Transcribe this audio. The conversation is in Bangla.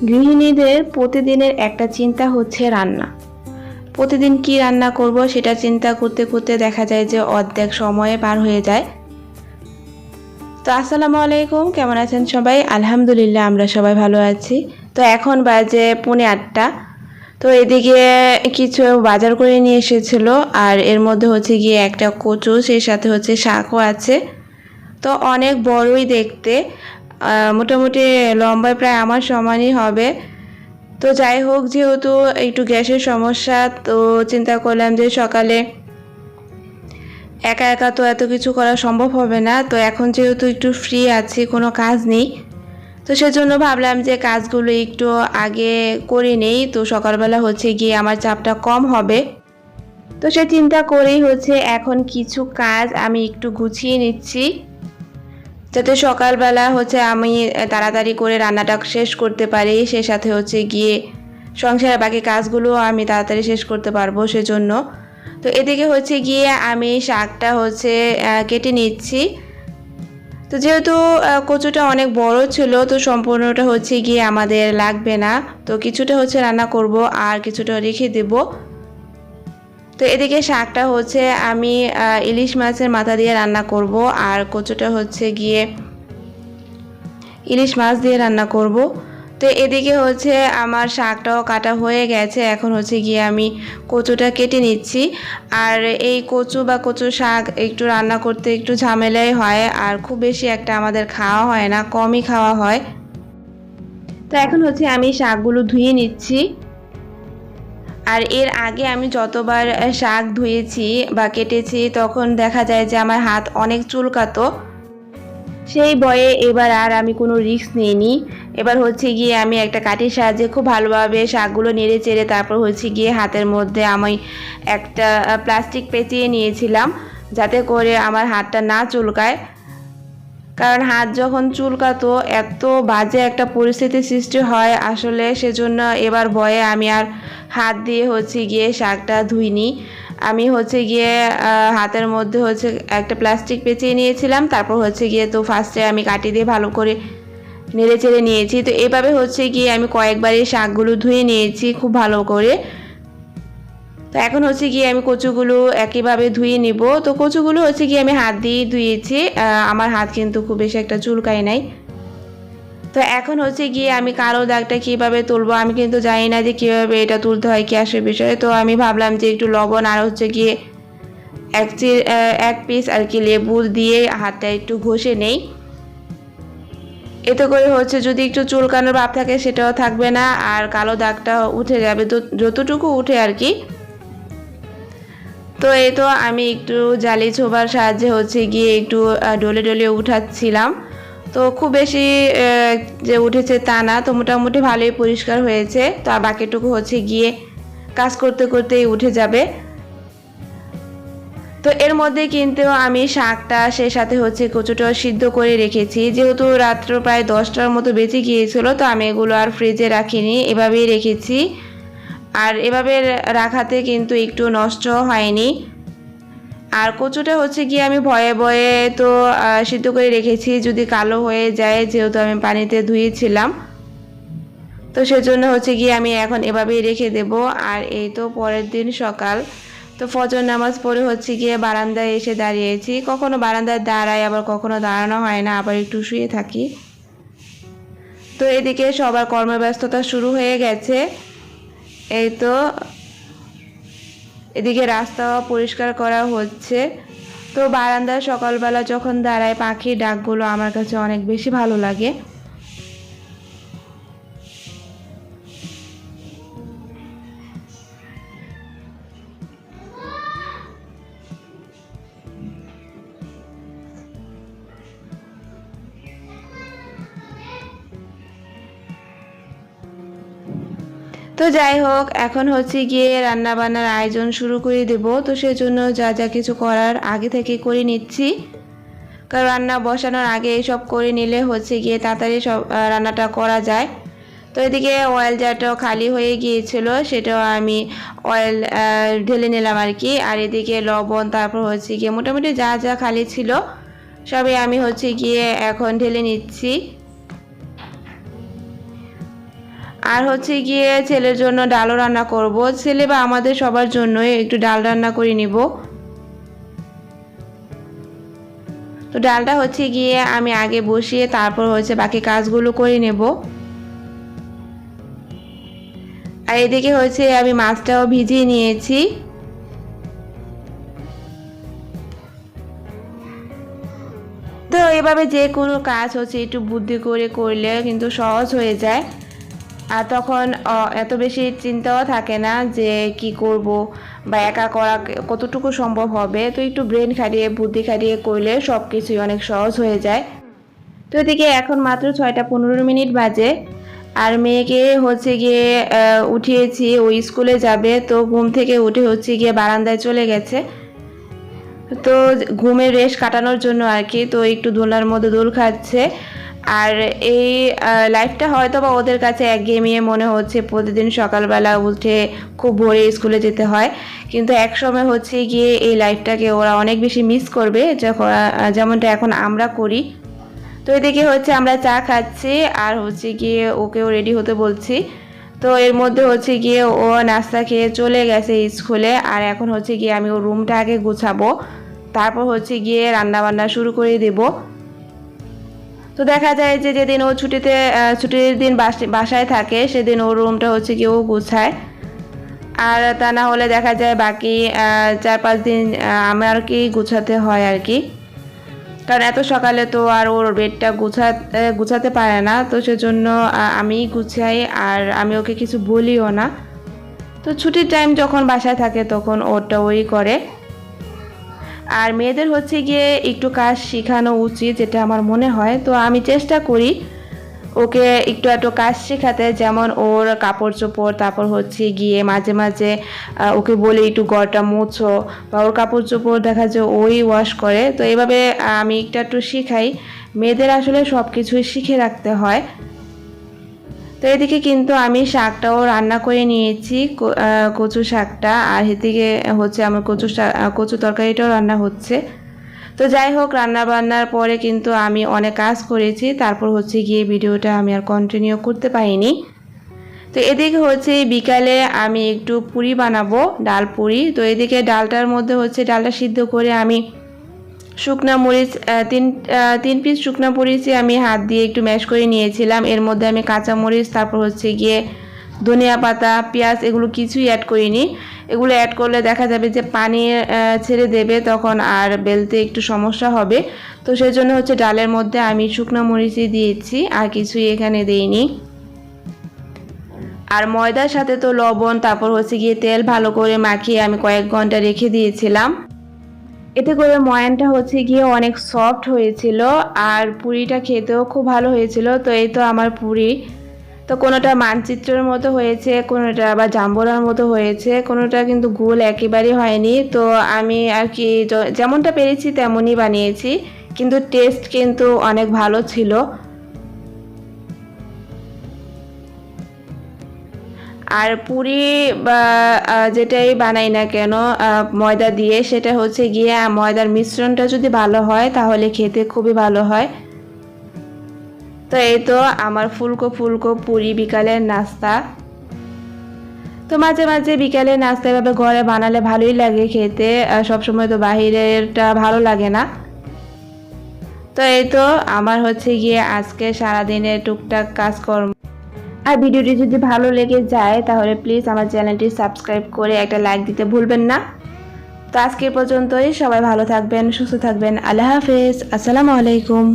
গৃহিণীদের প্রতিদিনের একটা চিন্তা হচ্ছে রান্না। প্রতিদিন কি রান্না করব সেটা চিন্তা করতে করতে দেখা যায় যে অর্ধেক সময়ে পার হয়ে যায়। তো আসসালামু আলাইকুম, কেমন আছেন সবাই? আলহামদুলিল্লাহ, আমরা সবাই ভালো আছি। তো এখন বাজে 8:45। তো এদিকে কিছু বাজার করে নিয়ে এসেছিল, আর এর মধ্যে হচ্ছে গিয়ে একটা কচু, সেই সাথে হচ্ছে শাকও আছে। তো অনেক বড়ই দেখতে, মোটামুটি লম্বায় প্রায় আমার সমানই হবে। তো যাই হোক, যেহেতু একটু গ্যাসের সমস্যা, তো চিন্তা করলাম যে সকালে একা একা তো এত কিছু করা সম্ভব হবে না। তো এখন যেহেতু একটু ফ্রি আছি, কোনো কাজ নেই, তো সেজন্য ভাবলাম যে কাজগুলো একটু আগে করে নেই, তো সকালবেলা হচ্ছে গিয়ে আমার চাপটা কম হবে। তো সে চিন্তা করেই হচ্ছে এখন কিছু কাজ আমি একটু গুছিয়ে নিচ্ছি, যাতে সকালবেলা হচ্ছে আমি তাড়াতাড়ি করে রান্নাটা শেষ করতে পারি, সে সাথে হচ্ছে গিয়ে সংসারের বাকি কাজগুলো আমি তাড়াতাড়ি শেষ করতে পারবো সেজন্য। তো এদিকে হচ্ছে গিয়ে আমি শাকটা হচ্ছে কেটে নিচ্ছি। তো যেহেতু কচুটা অনেক বড় ছিল, তো সম্পূর্ণটা হচ্ছে গিয়ে আমাদের লাগবে না, তো কিছুটা হচ্ছে রান্না করব আর কিছুটা রেখে দেব। তো এদিকে শাকটা হচ্ছে আমি ইলিশ মাছের মাথা দিয়ে রান্না করব, আর কচুটা হচ্ছে গিয়ে ইলিশ মাছ দিয়ে রান্না করব। তো এদিকে হচ্ছে আমার শাকটাও কাটা হয়ে গেছে, এখন হচ্ছে গিয়ে আমি কচুটা কেটে নিচ্ছি। আর এই কচু বা কচু শাক একটু রান্না করতে একটু ঝামেলাই হয়, আর খুব বেশি একটা আমাদের খাওয়া হয় না, কমই খাওয়া হয়। তো এখন হচ্ছে আমি শাকগুলো ধুয়ে নিচ্ছি। আর এর আগে আমি যতবার শাক ধুয়েছি বা কেটেছি, তখন দেখা যায় যে আমার হাত অনেক চুলকাতো। সেই ভয়ে এবার আর আমি কোনো রিস্ক নিইনি। এবার হচ্ছে গিয়ে আমি একটা কাঠির সাহায্যে খুব ভালোভাবে শাকগুলো নেড়ে চেড়ে তারপর হচ্ছে গিয়ে হাতের মধ্যে আমি একটা প্লাস্টিক পেঁচিয়ে নিয়েছিলাম, যাতে করে আমার হাতটা না চুলকায়। কারণ হাত যখন চুলকাতো এত বাজে একটা পরিস্থিতির সৃষ্টি হয় আসলে, সেজন্য এবার ভয়ে আমি আর হাত দিয়ে হচ্ছে গিয়ে শাকটা ধুইনি। আমি হচ্ছে গিয়ে হাতের মধ্যে হচ্ছে একটা প্লাস্টিক পেঁচিয়ে নিয়েছিলাম, তারপর হচ্ছে গিয়ে তো ফার্স্টে আমি কাটি দিয়ে ভালো করে নেড়ে চেড়ে নিয়েছি। তো এভাবে হচ্ছে গিয়ে আমি কয়েকবারই শাকগুলো ধুয়ে নিয়েছি খুব ভালো করে। তো এখন হচ্ছে গিয়ে আমি কচুগুলো একইভাবে ধুয়ে নিব। তো কচুগুলো হচ্ছে গিয়ে আমি হাত দিয়ে ধুয়েছি, আমার হাত কিন্তু খুব বেশি একটা চুলকায় নাই। তো এখন হচ্ছে গিয়ে আমি কালো দাগটা কীভাবে তুলবো, আমি কিন্তু জানি না যে কীভাবে এটা তুলতে হয়, কি আসে বিষয়ে। তো আমি ভাবলাম যে একটু লবণ আর হচ্ছে গিয়ে এক পিস আর কি লেবু দিয়ে হাতটা একটু ঘষে নেই। এতে করে হচ্ছে যদি একটু চুলকানোর ভাব থাকে সেটাও থাকবে না, আর কালো দাগটা উঠে যাবে, তো যতটুকু উঠে আর কি। তো এই তো আমি একটু জালি ছোবার সাহায্যে হচ্ছে গিয়ে একটু ডলে ডলে উঠাচ্ছিলাম। তো খুব বেশি যে উঠেছে তা না, তো মোটামুটি ভালোই পরিষ্কার হয়েছে। তো আর বাকিটুকু হচ্ছে গিয়ে কাজ করতে করতেই উঠে যাবে। তো এর মধ্যে কিন্তু আমি শাকটা সে সাথে হচ্ছে কচুটাও সিদ্ধ করে রেখেছি। যেহেতু রাত্র প্রায় 10টার মতো বেঁচে গিয়েছিল, তো আমি এগুলো আর ফ্রিজে রাখিনি, এভাবেই রেখেছি। আর এভাবে রাখাতে কিন্তু একটু নষ্ট হয়নি। আর কচুটা হচ্ছে গিয়ে আমি ভয়ে ভয়ে তো সিদ্ধ করে রেখেছি, যদি কালো হয়ে যায়, যেহেতু আমি পানিতে ধুয়েছিলাম। তো সেজন্য হচ্ছে গিয়ে আমি এখন এভাবেই রেখে দেব। আর এই তো পরের দিন সকাল, তো ফজর নামাজ পড়ে হচ্ছে গিয়ে বারান্দায় এসে দাঁড়িয়েছি। কখনো বারান্দায় দাঁড়াই, আবার কখনো দাঁড়ানো হয় না, আবার একটু শুয়ে থাকি। তো এদিকে সবার কর্মব্যস্ততা শুরু হয়ে গেছে। এই তো এদিকে রাস্তাও পরিষ্কার করা হচ্ছে। তো বারান্দায় সকালবেলা যখন দাঁড়ায়, পাখির ডাকগুলো আমার কাছে অনেক বেশি ভালো লাগে। তো যাই হোক, এখন হচ্ছে গিয়ে রান্না বান্নার আয়োজন শুরু করে দেব। তো সেজন্য যা যা কিছু করার আগে থেকে করে নিচ্ছি, কারণ রান্না বসানোর আগে এইসব করে নিলে হচ্ছে গিয়ে তাড়াতাড়ি সব রান্নাটা করা যায়। তো এদিকে অয়েল জারটাও খালি হয়ে গিয়েছিল, সেটাও আমি অয়েল ঢেলে নিলাম আর কি। আর এদিকে লবণ, তারপর হচ্ছে গিয়ে মোটামুটি যা যা খালি ছিল সবই আমি হচ্ছে গিয়ে এখন ঢেলে নিচ্ছি। আর হচ্ছে গিয়ে ছেলের জন্য ডালও রান্না করব। ছেলে বা আমাদের সবার জন্যই একটু ডাল রান্না করে নিব। তো ডালটা হচ্ছে গিয়ে আমি আগে বসিয়ে তারপর হচ্ছে বাকি কাজগুলো করে নেব। আর এদিকে হচ্ছে আমি মাছটাও ভিজিয়ে নিয়েছি। তো এভাবে যে কোনো কাজ হচ্ছে একটু বুদ্ধি করে করলে কিন্তু সহজ হয়ে যায়। আর তখন এত বেশি চিন্তাও থাকে না যে কি করব বা একা করা কতটুকু সম্ভব হবে। তো একটু ব্রেন খাটিয়ে বুদ্ধি খাটিয়ে করলে সব কিছুই অনেক সহজ হয়ে যায়। তো এদিকে এখন মাত্র 6টা 15 মিনিট বাজে। আর মেয়েকে হচ্ছে গিয়ে উঠিয়েছি, ও স্কুলে যাবে। তো ঘুম থেকে উঠে হচ্ছে গিয়ে বারান্দায় চলে গেছে। তো ঘুমের রেশ কাটানোর জন্য আর কি, তো একটু দোলনার মধ্যে দোল খাচ্ছে। আর এই লাইফটা হয়তো বা ওদের কাছে একঘেয়েমিয়ে মনে হচ্ছে, প্রতিদিন সকালবেলা উঠে খুব ভোরে স্কুলে যেতে হয়। কিন্তু একসময় হচ্ছে গিয়ে এই লাইফটাকে ওরা অনেক বেশি মিস করবে, যেমনটা এখন আমরা করি। তো এদিকে হচ্ছে আমরা চা খাচ্ছি আর হচ্ছে গিয়ে ওকেও রেডি হতে বলছি। তো এর মধ্যে হচ্ছে গিয়ে ও নাস্তা খেয়ে চলে গেছে স্কুলে। আর এখন হচ্ছে গিয়ে আমি ওর রুমটা আগে গুছাবো, তারপর হচ্ছে গিয়ে রান্না বান্না শুরু করে দেব। তো দেখা যায় যে যেদিন ও ছুটির দিন বাসায় থাকে সেদিন ওর রুমটা হচ্ছে গিয়ে ও গুছায়। আর তা না হলে দেখা যায় বাকি 4-5 দিন আমার আর কি গুছাতে হয় আর কি। কারণ এত সকালে তো আর ওর বেডটা গুছাতে পারে না, তো সেজন্য আমিই গুছাই আর আমি ওকে কিছু বলিও না। তো ছুটির টাইম যখন বাসায় থাকে তখন ওটা ওই করে। আর মেয়েদের হচ্ছে গিয়ে একটু কাজ শেখানো উচিত, যেটা আমার মনে হয়। তো আমি চেষ্টা করি ওকে একটু একটু কাজ শেখাতে, যেমন ওর কাপড় চোপড়, তারপর হচ্ছে গিয়ে মাঝে মাঝে ওকে বলে একটু ঘরটা মোছো, বা ওর কাপড় চোপড় দেখা যায় ওই ওয়াশ করে। তো এইভাবে আমি একটু একটু শেখাই। মেয়েদের আসলে সব কিছুই শিখে রাখতে হয়। তো এদিকে কিন্তু আমি শাকটাও রান্না করে নিয়েছি, কচু শাকটা। আর এদিকে হচ্ছে আমার কচু তরকারিটাও রান্না হচ্ছে। তো যাই হোক, রান্না বান্নার পরে কিন্তু আমি অনেক কাজ করেছি, তারপর হচ্ছে গিয়ে ভিডিওটা আমি আর কন্টিনিউ করতে পারিনি। তো এদিকে হচ্ছে বিকালে আমি একটু পুরি বানাবো, ডাল পুরি। তো এদিকে ডালটার মধ্যে হচ্ছে ডালটা সিদ্ধ করে আমি শুকনা মরিচ 3 পিস শুকনা মরিচে আমি হাত দিয়ে একটু ম্যাশ করে নিয়েছিলাম। এর মধ্যে আমি কাঁচা মরিচ, তারপর হচ্ছে গিয়ে ধনিয়া পাতা, পেঁয়াজ এগুলো কিছুই অ্যাড করিনি। এগুলো অ্যাড করলে দেখা যাবে যে পানি ছেড়ে দেবে, তখন আর বেলতে একটু সমস্যা হবে। তো সেই জন্য হচ্ছে ডালের মধ্যে আমি শুকনো মরিচই দিয়েছি, আর কিছুই এখানে দেইনি। আর ময়দার সাথে তো লবণ, তারপর হচ্ছে গিয়ে তেল ভালো করে মাখিয়ে আমি কয়েক ঘন্টা রেখে দিয়েছিলাম। এতে করে ময়ানটা হচ্ছে গিয়ে অনেক সফট হয়েছিল, আর পুরিটা খেতেও খুব ভালো হয়েছিল। তো এই তো আমার পুরি। তো কোনোটা মানচিত্রের মতো হয়েছে, কোনোটা আবার জাম্বুরার মতো হয়েছে, কোনোটা কিন্তু গোল একেবারেই হয়নি। তো আমি আর কি যেমনটা পেরেছি তেমনই বানিয়েছি, কিন্তু টেস্ট কিন্তু অনেক ভালো ছিল। আর পুরি বা যেটাই বানাই না কেন ময়দা দিয়ে, সেটা হচ্ছে গিয়ে ময়দার মিশ্রণটা যদি ভালো হয় তাহলে খেতে খুবই ভালো হয়। তো এই তো আমার ফুলকো ফুলকো পুরি বিকালের নাস্তা। তো মাঝে মাঝে বিকালে নাস্তা এভাবে ঘরে বানালে ভালোই লাগে খেতে, সবসময় তো বাহিরেরটা ভালো লাগে না। তো এই তো আমার হচ্ছে গিয়ে আজকে সারাদিনের টুকটাক কাজকর্ম। আর ভিডিওটি যদি ভালো লেগে যায় তাহলে প্লিজ আমার চ্যানেলটি সাবস্ক্রাইব করে একটা লাইক দিতে ভুলবেন না। তো আজকে পর্যন্তই, সবাই ভালো থাকবেন, সুস্থ থাকবেন। আল্লাহ হাফেজ, আসসালামু আলাইকুম।